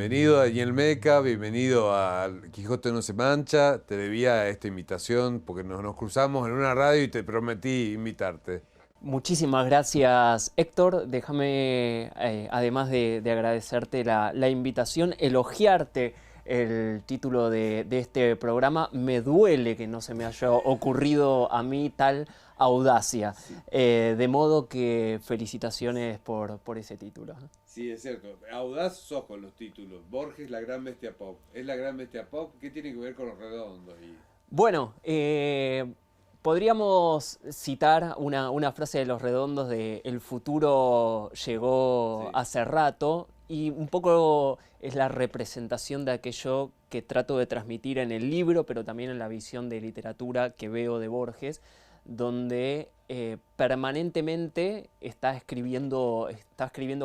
bienvenido a Daniel Meca, bienvenido al Quijote no se mancha. Te debía esta invitación porque nos cruzamos en una radio y te prometí invitarte. Muchísimas gracias, Héctor. Déjame, además de agradecerte la invitación, elogiarte el título de este programa. Me duele que no se me haya ocurrido a mí tal audacia. De modo que felicitaciones por ese título. Sí, es cierto. Audaz sos con los títulos. Borges, la gran bestia pop. ¿Es la gran bestia pop? ¿Qué tiene que ver con los redondos? Bueno, podríamos citar una frase de Los Redondos de "El futuro llegó Sí. hace rato", y un poco es la representación de aquello que trato de transmitir en el libro, pero también en la visión de literatura que veo de Borges, donde permanentemente está escribiendo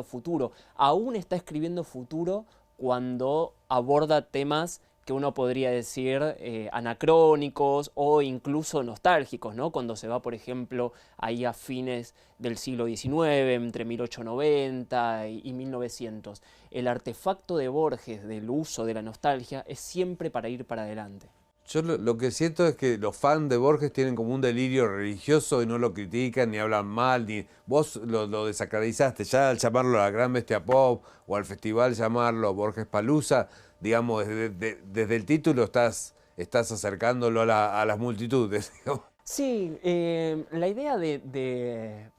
futuro. Aún está escribiendo futuro cuando aborda temas que uno podría decir anacrónicos o incluso nostálgicos, ¿no? Cuando se va, por ejemplo, ahí a fines del siglo XIX, entre 1890 y 1900. El artefacto de Borges del uso de la nostalgia es siempre para ir para adelante. Yo lo que siento es que los fans de Borges tienen como un delirio religioso y no lo critican, ni hablan mal, ni vos lo desacralizaste ya al llamarlo la gran bestia pop o al festival llamarlo Borges Palusa, digamos, desde el título estás acercándolo a las multitudes. Digamos. Sí, la idea de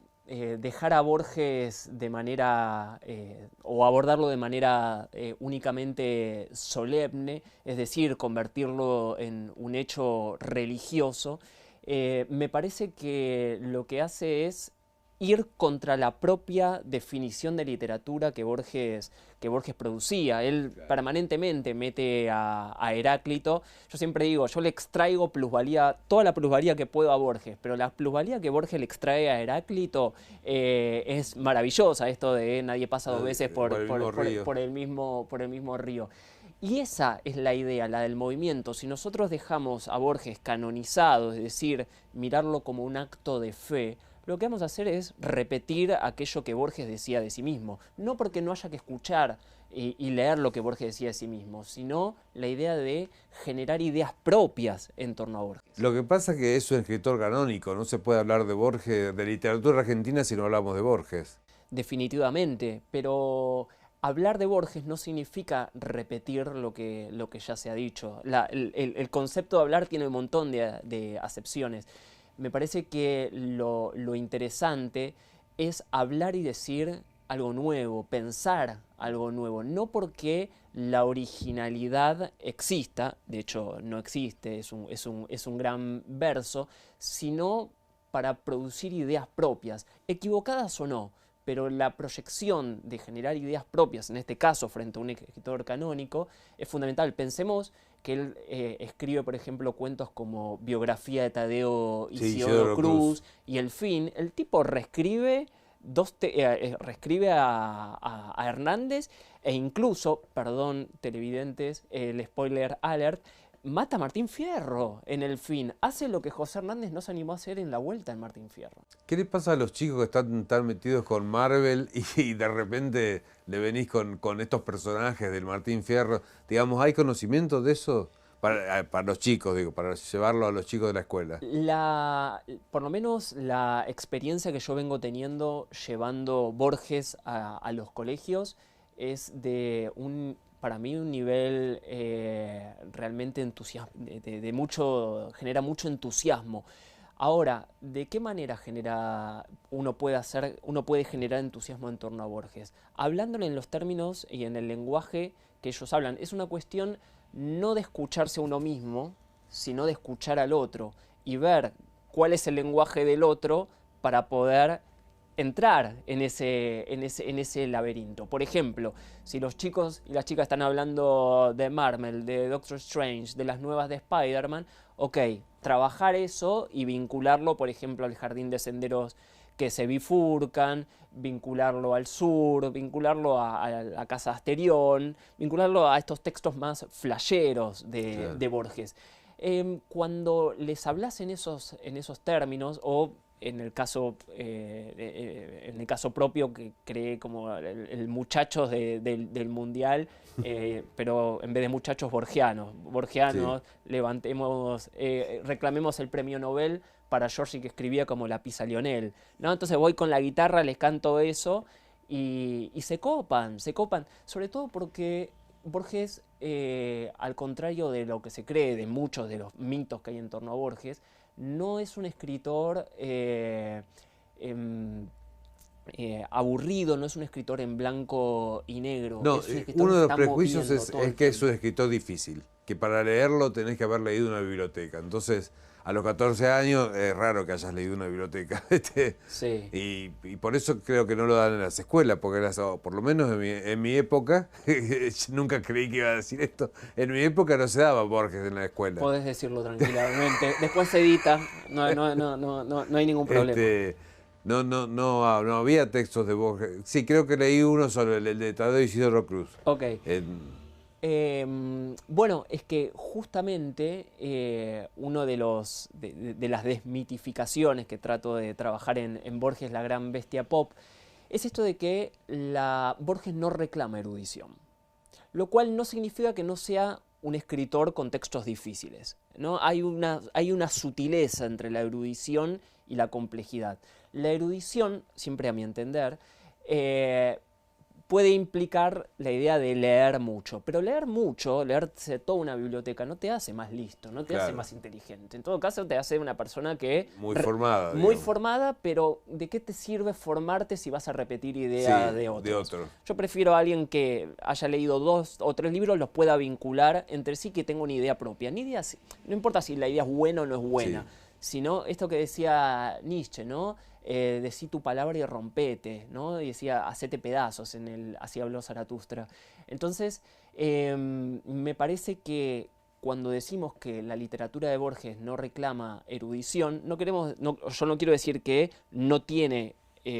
dejar a Borges de manera, o abordarlo de manera únicamente solemne, es decir, convertirlo en un hecho religioso, me parece que lo que hace es ir contra la propia definición de literatura que Borges producía. Él permanentemente mete a Heráclito. Yo siempre digo, yo le extraigo plusvalía, toda la plusvalía que puedo a Borges, pero la plusvalía que Borges le extrae a Heráclito es maravillosa. Esto de nadie pasa dos veces por el mismo río. Y esa es la idea, la del movimiento. Si nosotros dejamos a Borges canonizado, es decir, mirarlo como un acto de fe, lo que vamos a hacer es repetir aquello que Borges decía de sí mismo. No porque no haya que escuchar y leer lo que Borges decía de sí mismo, sino la idea de generar ideas propias en torno a Borges. Lo que pasa es que es un escritor canónico, no se puede hablar de Borges, de literatura argentina si no hablamos de Borges. Definitivamente, pero hablar de Borges no significa repetir lo que ya se ha dicho. El concepto de hablar tiene un montón de acepciones. Me parece que lo interesante es hablar y decir algo nuevo, pensar algo nuevo, no porque la originalidad exista, de hecho no existe, es un gran verso, sino para producir ideas propias, equivocadas o no, pero la proyección de generar ideas propias, en este caso frente a un escritor canónico, es fundamental. Pensemos que él escribe, por ejemplo, cuentos como Biografía de Tadeo Isidoro Cruz y El Fin. El tipo reescribe, reescribe a Hernández e incluso, perdón televidentes, el spoiler alert, mata a Martín Fierro en El Fin. Hace lo que José Hernández no se animó a hacer en La Vuelta en Martín Fierro. ¿Qué les pasa a los chicos que están tan metidos con Marvel y de repente le venís con estos personajes del Martín Fierro? Digamos, ¿hay conocimiento de eso? Para los chicos, digo, para llevarlo a los chicos de la escuela. Por lo menos la experiencia que yo vengo teniendo llevando Borges a los colegios es de para mí un nivel realmente genera mucho entusiasmo. Ahora, ¿de qué manera uno puede generar entusiasmo en torno a Borges? Hablándole en los términos y en el lenguaje que ellos hablan. Es una cuestión no de escucharse a uno mismo, sino de escuchar al otro y ver cuál es el lenguaje del otro para poder entrar en ese laberinto. Por ejemplo, si los chicos y las chicas están hablando de Marvel, de Doctor Strange, de las nuevas de Spider-Man, ok, trabajar eso y vincularlo, por ejemplo, al jardín de senderos que se bifurcan, vincularlo al sur, vincularlo a la casa de Asterión, vincularlo a estos textos más flasheros de Borges. Cuando les hablas en esos términos, o en el caso propio, que creé como el muchachos del Mundial, pero en vez de muchachos borgianos, levantemos, reclamemos el premio Nobel para Giorgi, que escribía como la Pisa Lionel, ¿no? Entonces voy con la guitarra, les canto eso y se copan, sobre todo porque Borges, al contrario de lo que se cree, de muchos de los mitos que hay en torno a Borges, no es un escritor aburrido, no es un escritor en blanco y negro. No, es un escritor uno que de los está prejuicios moviendo todo es el que es tiempo. un escritor difícil, que para leerlo tenés que haber leído una biblioteca. Entonces, a los 14 años es raro que hayas leído una biblioteca. Sí. Y por eso creo que no lo dan en las escuelas, porque por lo menos en mi época, nunca creí que iba a decir esto, en mi época no se daba Borges en la escuela. Podés decirlo tranquilamente. Después se edita, no hay ningún problema. No había textos de Borges. Sí, creo que leí uno sobre el de Tadeo Isidoro Cruz. Ok. En- Bueno, es que justamente uno de las desmitificaciones que trato de trabajar en Borges, la gran bestia pop, es esto de que Borges no reclama erudición, lo cual no significa que no sea un escritor con textos difíciles, ¿no? Hay una sutileza entre la erudición y la complejidad. La erudición, siempre a mi entender, puede implicar la idea de leer mucho, pero leerse toda una biblioteca no te hace más listo, no te hace Claro. más inteligente. En todo caso, te hace una persona que... Muy formada, Muy digamos. formada, pero ¿de qué te sirve formarte si vas a repetir ideas Sí, de otros? de otros. Yo prefiero a alguien que haya leído 2 o 3 libros, los pueda vincular entre sí, que tenga una idea propia. No importa si la idea es buena o no es buena, Sí. sino esto que decía Nietzsche, ¿no? Decí tu palabra y rompete, ¿no? Y decía, hacete pedazos, así habló Zaratustra. Entonces, me parece que cuando decimos que la literatura de Borges no reclama erudición, yo no quiero decir que no tiene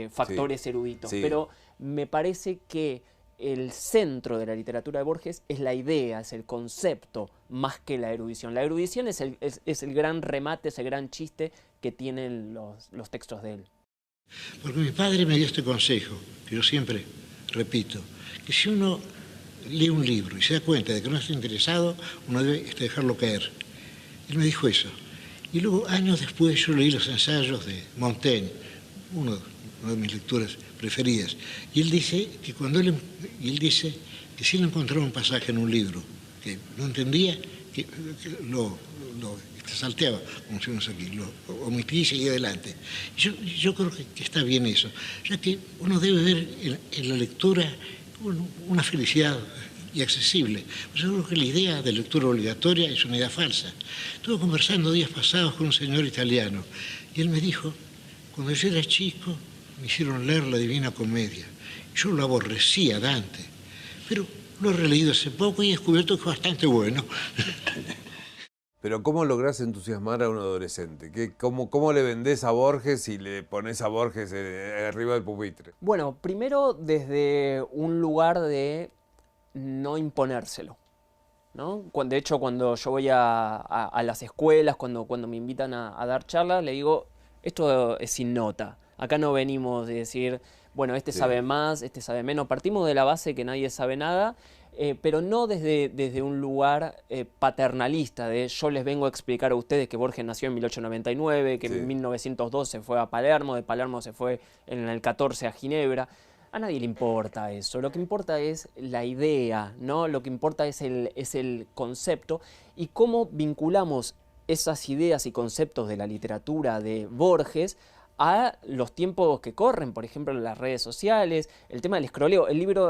factores eruditos, Sí. pero me parece que el centro de la literatura de Borges es la idea, es el concepto, más que la erudición. La erudición es el gran remate, ese gran chiste que tienen los textos de él. Porque mi padre me dio este consejo, que yo siempre repito, que si uno lee un libro y se da cuenta de que no está interesado, uno debe dejarlo caer. Él me dijo eso. Y luego, años después, yo leí los ensayos de Montaigne, una de mis lecturas preferidas. Y él dice que si él encontraba un pasaje en un libro que no entendía, que lo salteaba, como decimos aquí, lo omitía y seguía adelante. Yo creo que está bien eso, ya que uno debe ver en la lectura una felicidad y accesible. Yo creo que la idea de lectura obligatoria es una idea falsa. Estuve conversando días pasados con un señor italiano y él me dijo, cuando yo era chico me hicieron leer la Divina Comedia. Yo lo aborrecía, Dante, pero lo he releído hace poco y he descubierto que es bastante bueno. Pero ¿cómo lográs entusiasmar a un adolescente? ¿Cómo le vendés a Borges y le pones a Borges arriba del pupitre? Bueno, primero desde un lugar de no imponérselo, ¿no? De hecho, cuando yo voy a las escuelas, cuando me invitan a dar charlas, le digo, esto es sin nota. Acá no venimos de decir, bueno, este Sí. sabe más, este sabe menos. Partimos de la base que nadie sabe nada, pero no desde un lugar paternalista, de yo les vengo a explicar a ustedes que Borges nació en 1899, que Sí. en 1902 se fue a Palermo, de Palermo se fue en el 14 a Ginebra. A nadie le importa eso, lo que importa es la idea, ¿no? Lo que importa es el concepto y cómo vinculamos esas ideas y conceptos de la literatura de Borges a los tiempos que corren, por ejemplo, las redes sociales, el tema del escroleo. El libro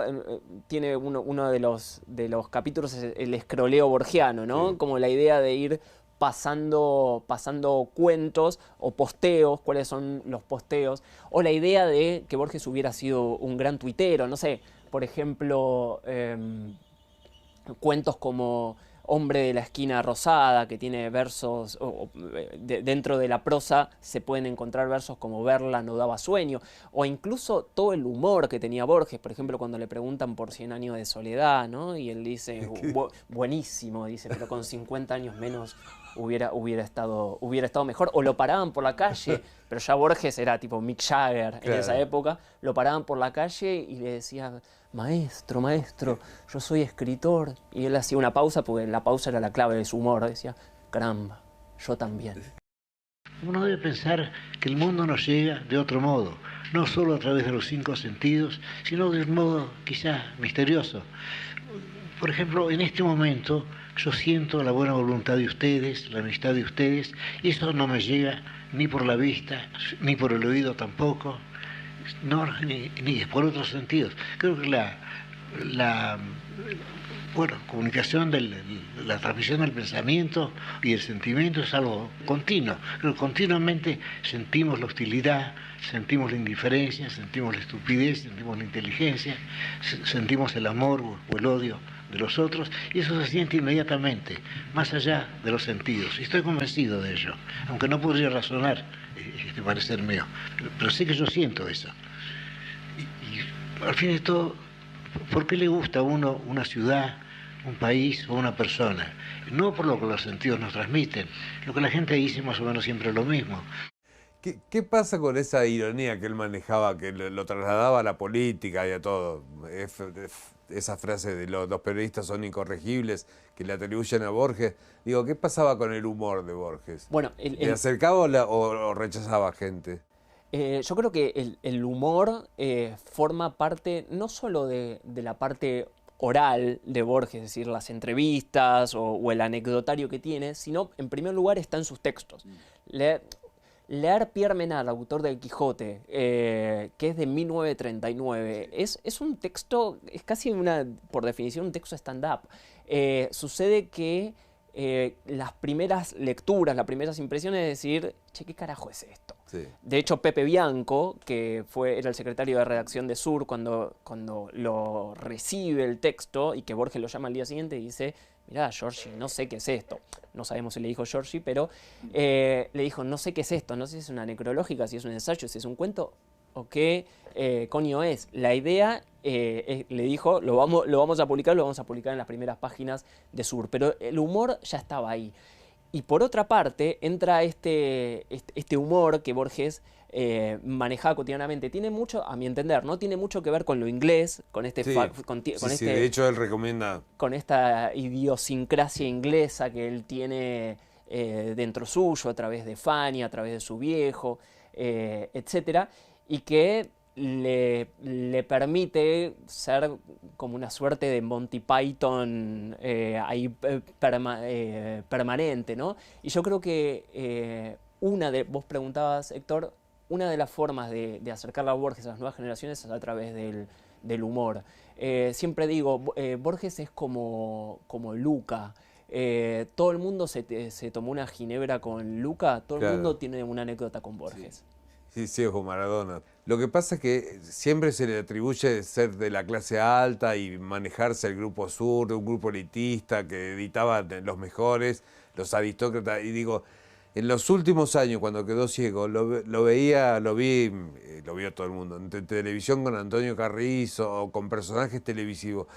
tiene uno de los capítulos, es el escroleo borgiano, ¿no? Sí. Como la idea de ir pasando cuentos o posteos, cuáles son los posteos, o la idea de que Borges hubiera sido un gran tuitero, no sé, por ejemplo, cuentos como Hombre de la esquina rosada, que tiene versos, dentro de la prosa se pueden encontrar versos como Verla no daba sueño, o incluso todo el humor que tenía Borges, por ejemplo, cuando le preguntan por 100 años de soledad, ¿no? Y él dice, buenísimo, dice, pero con 50 años menos hubiera estado mejor, o lo paraban por la calle, pero ya Borges era tipo Mick Jagger en esa época, lo paraban por la calle y le decían, maestro, maestro, yo soy escritor, y él hacía una pausa, porque la pausa era la clave de su humor, decía, caramba, yo también. Uno debe pensar que el mundo nos llega de otro modo, no solo a través de los 5 sentidos, sino de un modo quizá misterioso. Por ejemplo, en este momento yo siento la buena voluntad de ustedes, la amistad de ustedes, y eso no me llega ni por la vista, ni por el oído tampoco, no, ni por otros sentidos. Creo que la comunicación, la transmisión del pensamiento y el sentimiento es algo continuo. Creo que continuamente sentimos la hostilidad, sentimos la indiferencia, sentimos la estupidez, sentimos la inteligencia, sentimos el amor o el odio de los otros, y eso se siente inmediatamente, más allá de los sentidos. Y estoy convencido de ello, aunque no podría razonar este parecer mío, pero sé que yo siento eso. Y al fin de todo, ¿por qué le gusta a uno una ciudad, un país o una persona? No por lo que los sentidos nos transmiten, lo que la gente dice más o menos siempre es lo mismo. ¿Qué pasa con esa ironía que él manejaba, que lo trasladaba a la política y a todo? Esa frase de los periodistas son incorregibles, que le atribuyen a Borges. Digo, ¿qué pasaba con el humor de Borges? Bueno, ¿Le acercaba o rechazaba gente? Yo creo que el humor forma parte no solo de la parte oral de Borges, es decir, las entrevistas o el anecdotario que tiene, sino en primer lugar está en sus textos. Leer Pierre Menard, autor del Quijote, que es de 1939, es un texto, es casi por definición, un texto stand-up. Sucede que las primeras lecturas, las primeras impresiones es decir, che, ¿qué carajo es esto? Sí. De hecho, Pepe Bianco, que era el secretario de redacción de Sur, cuando lo recibe el texto y que Borges lo llama al día siguiente, dice, mirá, Giorgi, no sé qué es esto. No sabemos si le dijo Giorgi, pero le dijo, no sé qué es esto, no sé si es una necrológica, si es un ensayo, si es un cuento o qué coño es. La idea, le dijo, lo vamos a publicar en las primeras páginas de Sur, pero el humor ya estaba ahí. Y por otra parte, entra este humor que Borges manejaba cotidianamente. Tiene mucho, a mi entender, ¿no? Tiene mucho que ver con lo inglés, con este... Sí, de hecho él recomienda... Con esta idiosincrasia inglesa que él tiene dentro suyo, a través de Fanny, a través de su viejo, etc. Y que le permite ser como una suerte de Monty Python ahí permanente, ¿no? Y yo creo que vos preguntabas, Héctor, una de las formas de acercar a Borges a las nuevas generaciones es a través del humor. Siempre digo, Borges es como Luca. Todo el mundo se tomó una ginebra con Luca, todo el mundo tiene una anécdota con Borges. Sí, ojo, Maradona. Lo que pasa es que siempre se le atribuye ser de la clase alta y manejarse el grupo sur, un grupo elitista que editaba los mejores, los aristócratas. Y digo, en los últimos años, cuando quedó ciego, lo vio todo el mundo, en televisión con Antonio Carrizo o con personajes televisivos.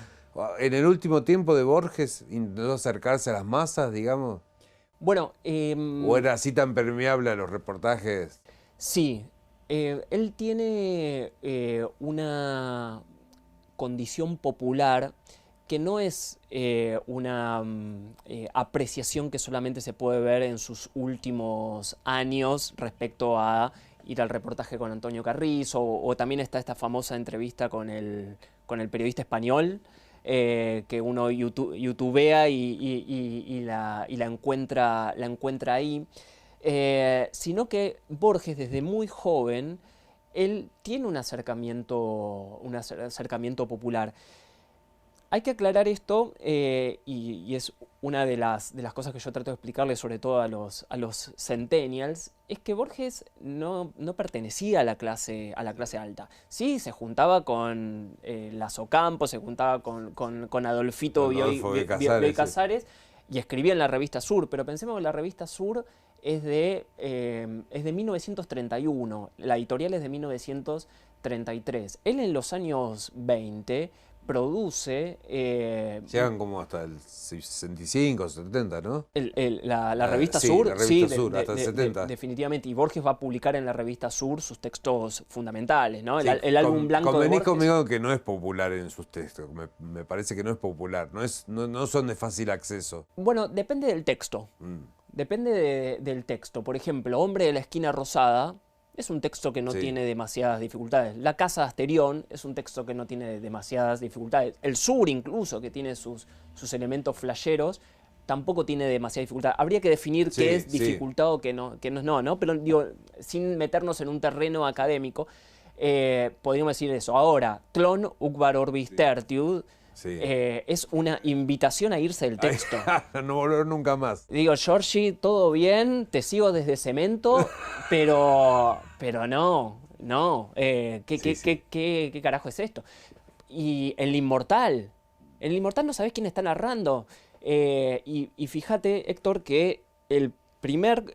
En el último tiempo de Borges, ¿intentó acercarse a las masas, digamos? Bueno, ¿o era así tan permeable a los reportajes? Sí, él tiene una condición popular que no es una apreciación que solamente se puede ver en sus últimos años respecto a ir al reportaje con Antonio Carrizo, o también está esta famosa entrevista con el periodista español, que uno youtubea y la encuentra ahí. Sino que Borges, desde muy joven, él tiene un acercamiento popular. Hay que aclarar esto, y es una de las cosas que yo trato de explicarle, sobre todo a los centennials, es que Borges no pertenecía a la clase alta. Sí, se juntaba con Lazo Campos, se juntaba con Adolfito Bioy Casares, y escribía en la revista Sur, pero pensemos que la revista Sur es de 1931, la editorial es de 1933. Él en los años 20 produce... Llegan como hasta el 65, 70, ¿no? La revista sí, Sur, la revista Sur, hasta el 70. Definitivamente. Y Borges va a publicar en la revista Sur sus textos fundamentales, ¿no? El álbum blanco de Convenís Borges. conmigo que no es popular en sus textos. Me parece que no es popular. No son de fácil acceso. Bueno, depende del texto. Depende del texto. Por ejemplo, Hombre de la esquina rosada es un texto que no tiene demasiadas dificultades. La casa de Asterión es un texto que no tiene demasiadas dificultades. El Sur, incluso, que tiene sus elementos flasheros, tampoco tiene demasiada dificultad. Habría que definir qué es dificultad o qué no, ¿no? Pero digo, sin meternos en un terreno académico, podríamos decir eso. Ahora, Tlon Ukvar Orbis Tertiud es una invitación a irse del texto. No volver nunca más. Digo, Giorgi, todo bien, te sigo desde Cemento, pero no. ¿Qué carajo es esto? Y el Inmortal no sabés quién está narrando. Y fíjate, Héctor, que el primer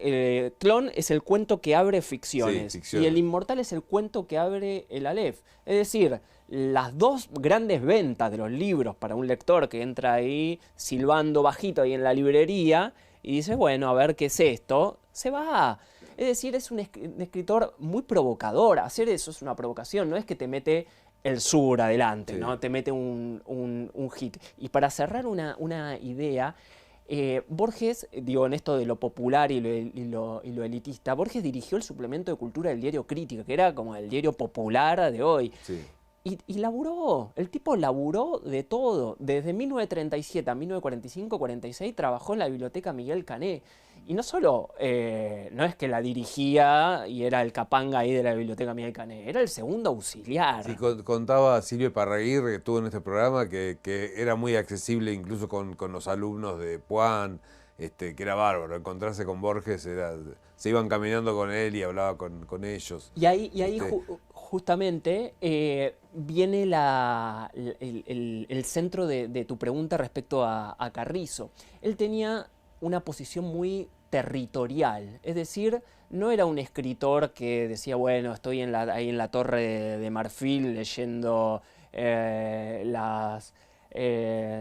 Tlon es el cuento que abre ficciones, y el Inmortal es el cuento que abre el Aleph. Es decir, las dos grandes ventas de los libros para un lector que entra ahí silbando bajito ahí en la librería y dice, bueno, a ver qué es esto, se va. Es decir, es un escritor muy provocador. Hacer eso es una provocación, no es que te mete el Sur adelante, ¿no? Te mete un hit. Y para cerrar una idea, Borges, digo, en esto de lo popular y lo elitista, Borges dirigió el suplemento de cultura del diario Crítica, que era como el diario popular de hoy. Y laburó, el tipo laburó de todo. Desde 1937 a 1945-46 trabajó en la biblioteca Miguel Cané. Y no solo, no es que la dirigía y era el capanga ahí de la biblioteca Miguel Cané, era el segundo auxiliar. Sí, contaba Silvia Parraguirre, que estuvo en este programa, que era muy accesible incluso con los alumnos de Puan, que era bárbaro. Encontrarse con Borges, se iban caminando con él y hablaba con ellos. Y ahí justamente viene el centro de tu pregunta respecto a Carrizo. Él tenía una posición muy territorial, es decir, no era un escritor que decía, bueno, estoy ahí en la Torre de Marfil leyendo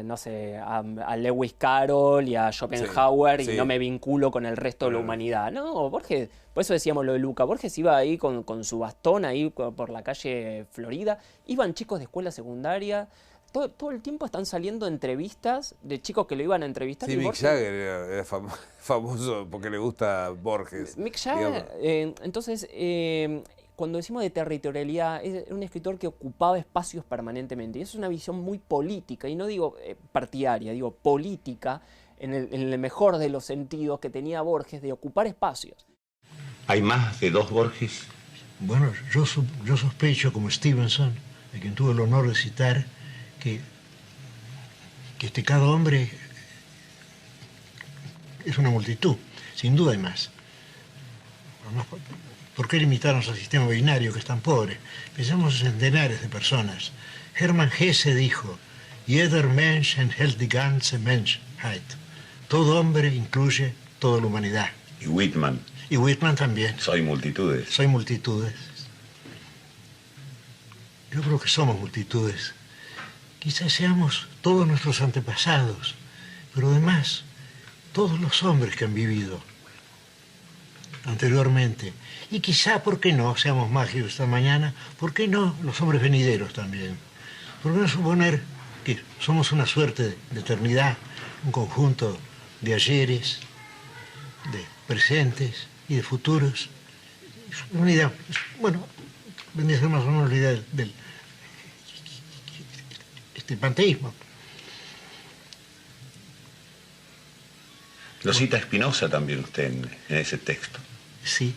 no sé, a Lewis Carroll y a Schopenhauer y no me vinculo con el resto de la humanidad. No, Borges, por eso decíamos lo de Luca, Borges iba ahí con su bastón ahí por la calle Florida, iban chicos de escuela secundaria. Todo el tiempo están saliendo entrevistas de chicos que lo iban a entrevistar. Sí, Mick Jagger era famoso porque le gusta Borges. Mick Jagger, entonces, cuando decimos de territorialidad, es un escritor que ocupaba espacios permanentemente. Y eso es una visión muy política, y no digo partidaria, digo política, en el mejor de los sentidos que tenía Borges, de ocupar espacios. ¿Hay más de dos Borges? Bueno, yo sospecho, como Stevenson, a quien tuve el honor de citar, que cada hombre es una multitud, sin duda hay más. Además, ¿por qué limitarnos al sistema binario que es tan pobre? Pensamos en centenares de personas. Hermann Hesse dijo, jeder Mensch enthält die ganze Menschheit. Todo hombre incluye toda la humanidad. Y Whitman. Y Whitman también. Soy multitudes. Soy multitudes. Yo creo que somos multitudes. Quizás seamos todos nuestros antepasados, pero además todos los hombres que han vivido anteriormente. Y quizá, ¿por qué no? Seamos mágicos esta mañana, ¿por qué no los hombres venideros también? ¿Por qué no suponer que somos una suerte de eternidad, un conjunto de ayeres, de presentes y de futuros? Una idea, bueno, vendría a ser más o menos la idea del panteísmo. Lo cita Spinoza también usted en ese texto. Sí.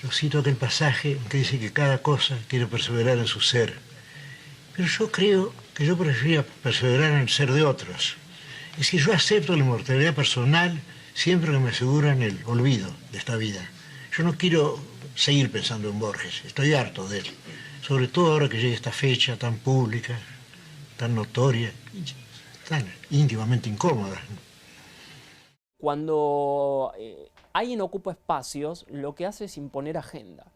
Yo cito aquel pasaje que dice que cada cosa quiere perseverar en su ser. Pero yo creo que yo preferiría perseverar en el ser de otros. Es decir, yo acepto la inmortalidad personal siempre que me aseguran el olvido de esta vida. Yo no quiero seguir pensando en Borges, estoy harto de él. Sobre todo ahora que llegue esta fecha tan pública, tan notoria, tan íntimamente incómoda. Cuando alguien ocupa espacios, lo que hace es imponer agenda.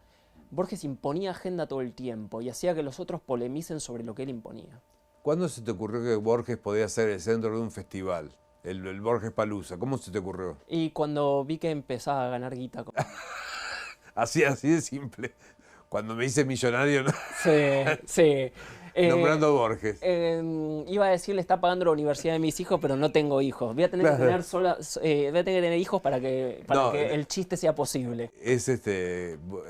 Borges imponía agenda todo el tiempo y hacía que los otros polemicen sobre lo que él imponía. ¿Cuándo se te ocurrió que Borges podía ser el centro de un festival? El Borges Palooza, ¿cómo se te ocurrió? Y cuando vi que empezaba a ganar guita. Así de simple. Cuando me hice millonario, ¿no? Sí, sí. Nombrando a Borges. Iba a decir, le está pagando la universidad de mis hijos, pero no tengo hijos. Voy a tener que tener voy a tener que tener hijos para que el chiste sea posible. Es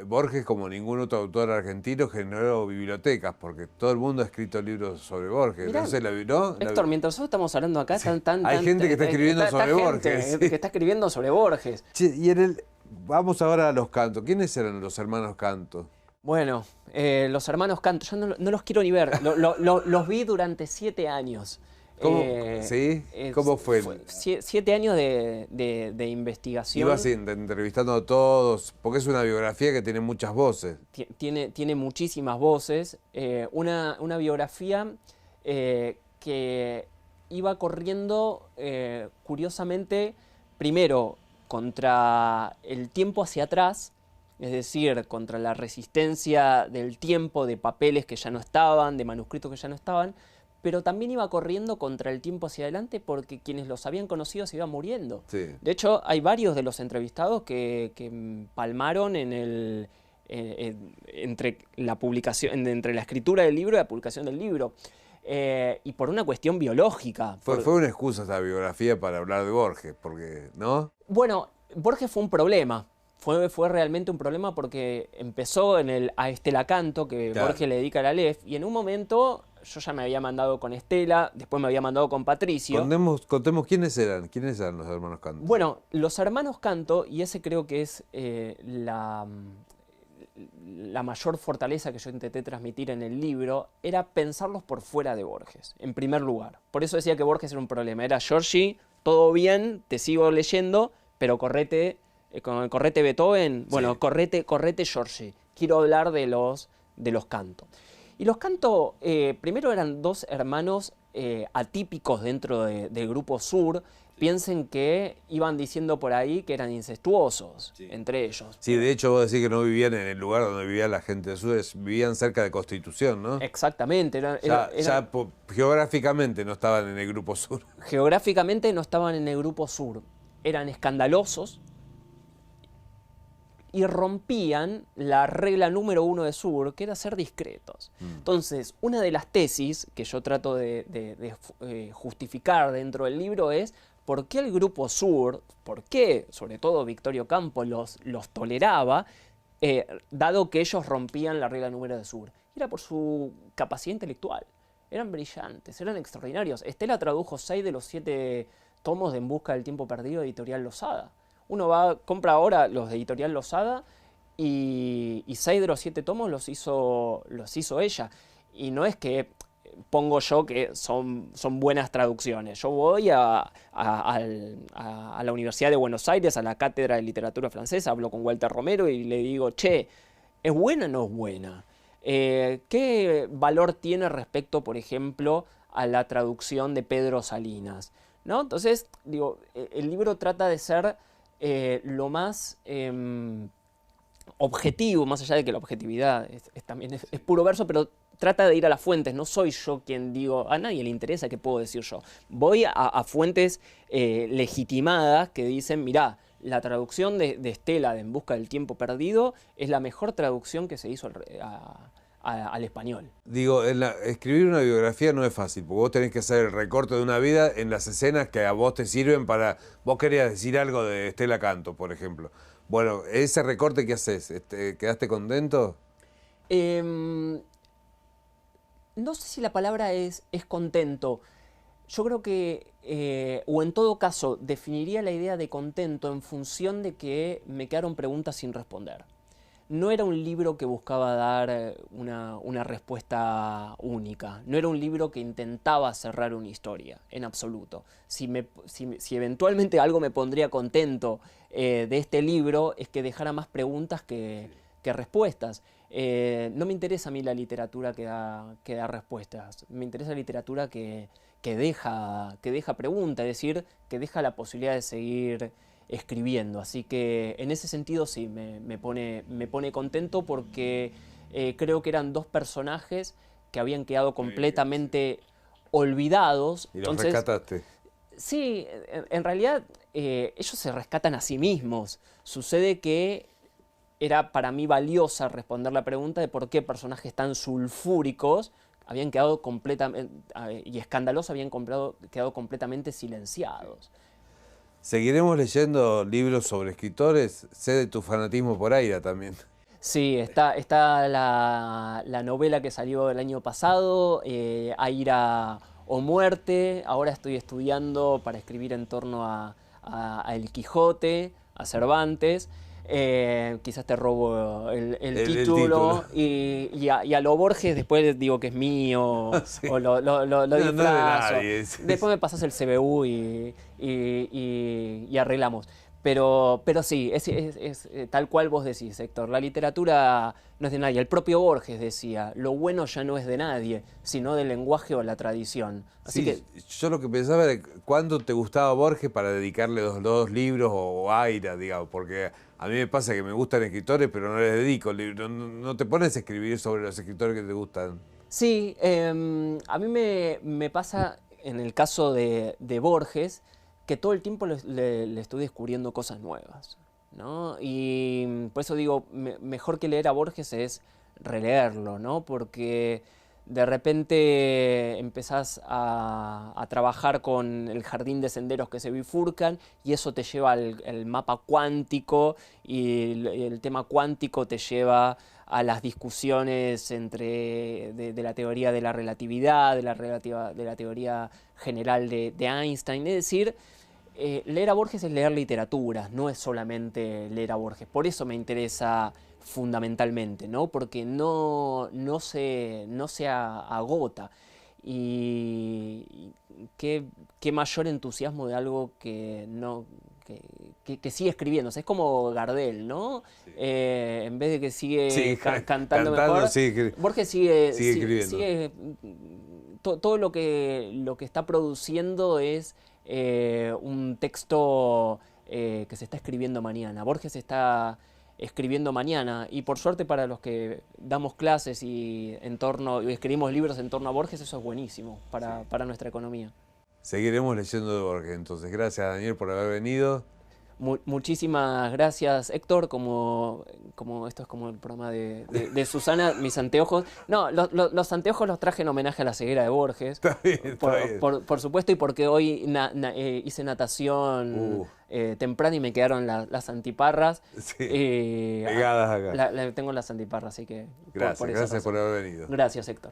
Borges, como ningún otro autor argentino, generó bibliotecas, porque todo el mundo ha escrito libros sobre Borges. Mirá, no sé, ¿no? Héctor, mientras nosotros estamos hablando acá, sí. Hay gente que está escribiendo sobre Borges. Que está escribiendo sobre Borges. Che, vamos ahora a los Canto. ¿Quiénes eran los hermanos Canto? Bueno, los hermanos Canto, yo no los quiero ni ver. Los vi durante 7 años. ¿Cómo? ¿Sí? ¿Cómo fue? 7 años de investigación. Ibas entrevistando a todos, porque es una biografía que tiene muchas voces. Tiene muchísimas voces. Una biografía que iba corriendo, curiosamente, primero contra el tiempo hacia atrás, es decir, contra la resistencia del tiempo, de papeles que ya no estaban, de manuscritos que ya no estaban, pero también iba corriendo contra el tiempo hacia adelante porque quienes los habían conocido se iban muriendo. Sí. De hecho, hay varios de los entrevistados que palmaron entre la publicación, entre la escritura del libro y la publicación del libro. Y por una cuestión biológica. Fue una excusa esta biografía para hablar de Borges, porque, ¿no? Bueno, Borges fue un problema. Fue realmente un problema porque empezó a Estela Canto, que claro, Borges le dedica a la Aleph, y en un momento yo ya me había mandado con Estela, después me había mandado con Patricio. Contemos quiénes eran los hermanos Canto. Bueno, los hermanos Canto, y ese creo que es la mayor fortaleza que yo intenté transmitir en el libro, era pensarlos por fuera de Borges, en primer lugar. Por eso decía que Borges era un problema. Era Giorgi, todo bien, te sigo leyendo, pero correte Beethoven, bueno, sí, correte Giorgi. Quiero hablar de los Canto. Y los Canto, primero eran 2 hermanos atípicos dentro del Grupo Sur. Piensen que iban diciendo por ahí que eran incestuosos, sí, entre ellos. Sí, de hecho vos decís que no vivían en el lugar donde vivía la gente del sur, vivían cerca de Constitución, ¿no? Exactamente. Ya geográficamente no estaban en el Grupo Sur. Geográficamente no estaban en el Grupo Sur. Eran escandalosos y rompían la regla número 1 de Sur, que era ser discretos. Entonces, una de las tesis que yo trato de justificar dentro del libro es por qué el Grupo Sur, por qué, sobre todo Victorio Campo, los toleraba, dado que ellos rompían la regla número de Sur. Era por su capacidad intelectual. Eran brillantes, eran extraordinarios. Estela tradujo 6 de los 7 tomos de En busca del tiempo perdido de Editorial Losada. Uno compra ahora los de Editorial Losada y 6 de los 7 tomos los hizo ella. Y no es que pongo yo que son buenas traducciones. Yo voy a la Universidad de Buenos Aires, a la Cátedra de Literatura Francesa, hablo con Walter Romero y le digo, che, ¿es buena o no es buena? ¿Qué valor tiene respecto, por ejemplo, a la traducción de Pedro Salinas? ¿No? Entonces, digo, el libro trata de ser lo más objetivo, más allá de que la objetividad también es puro verso, pero trata de ir a las fuentes. No soy yo quien digo, a nadie le interesa qué puedo decir yo. Voy a fuentes legitimadas que dicen, mirá, la traducción de Estela de En busca del tiempo perdido es la mejor traducción que se hizo al español. Digo, escribir una biografía no es fácil, porque vos tenés que hacer el recorte de una vida en las escenas que a vos te sirven para... Vos querías decir algo de Estela Canto, por ejemplo. Bueno, ese recorte, ¿qué haces? ¿Quedaste contento? No sé si la palabra es contento. Yo creo que, o en todo caso, definiría la idea de contento en función de que me quedaron preguntas sin responder. No era un libro que buscaba dar una respuesta única. No era un libro que intentaba cerrar una historia, en absoluto. Si eventualmente algo me pondría contento de este libro, es que dejara más preguntas que respuestas. No me interesa a mí la literatura que da respuestas. Me interesa la literatura que deja preguntas, es decir, que deja la posibilidad de seguir escribiendo. Así que en ese sentido sí, me pone contento porque creo que eran 2 personajes que habían quedado completamente olvidados. Y los Entonces, rescataste. sí, en realidad ellos se rescatan a sí mismos. Sucede que era para mí valiosa responder la pregunta de por qué personajes tan sulfúricos habían quedado completamente, y escandalosos habían quedado completamente silenciados. Seguiremos leyendo libros sobre escritores. Sé de tu fanatismo por Aira también. Sí, está la novela que salió el año pasado, Aira o Muerte. Ahora estoy estudiando para escribir en torno a El Quijote, a Cervantes. Quizás te robo el título. Y a lo Borges después digo que es mío, Sí. o lo No, no es de disfrazo. nadie. Después me pasas el CBU y arreglamos. Pero sí, es tal cual vos decís, Héctor. La literatura no es de nadie. El propio Borges decía, lo bueno ya no es de nadie, sino del lenguaje o la tradición. Así Sí, que yo lo que pensaba era cuándo te gustaba Borges para dedicarle los dos libros o Aira, digamos, porque a mí me pasa que me gustan escritores, pero no les dedico libros. No te pones a escribir sobre los escritores que te gustan. sí, a mí me pasa en el caso de Borges que todo el tiempo le estoy descubriendo cosas nuevas, ¿no? Y por eso digo, mejor que leer a Borges es releerlo, ¿no? Porque de repente empezás a trabajar con el jardín de senderos que se bifurcan y eso te lleva al mapa cuántico y el tema cuántico te lleva a las discusiones de la teoría de la relatividad, de la teoría general de Einstein. Es decir, leer a Borges es leer literatura, no es solamente leer a Borges. Por eso me interesa fundamentalmente, ¿no? Porque no se agota. Y qué mayor entusiasmo de algo que no que sigue escribiendo. O sea, es como Gardel, ¿no? Sí. En vez de que sigue cantando mejor, Borges sigue escribiendo. Todo lo que está produciendo es un texto que se está escribiendo mañana. Borges está escribiendo mañana y por suerte para los que damos clases y escribimos libros en torno a Borges, eso es buenísimo para nuestra economía. Seguiremos leyendo de Borges entonces. Gracias, Daniel, por haber venido. Muchísimas gracias, Héctor. Como esto es como el programa de Susana, mis anteojos. No, los anteojos los traje en homenaje a la ceguera de Borges. Está bien, por supuesto, y porque hoy hice natación temprano y me quedaron las antiparras. Sí, pegadas acá. Tengo las antiparras, así que... Gracias por haber venido. Gracias, Héctor.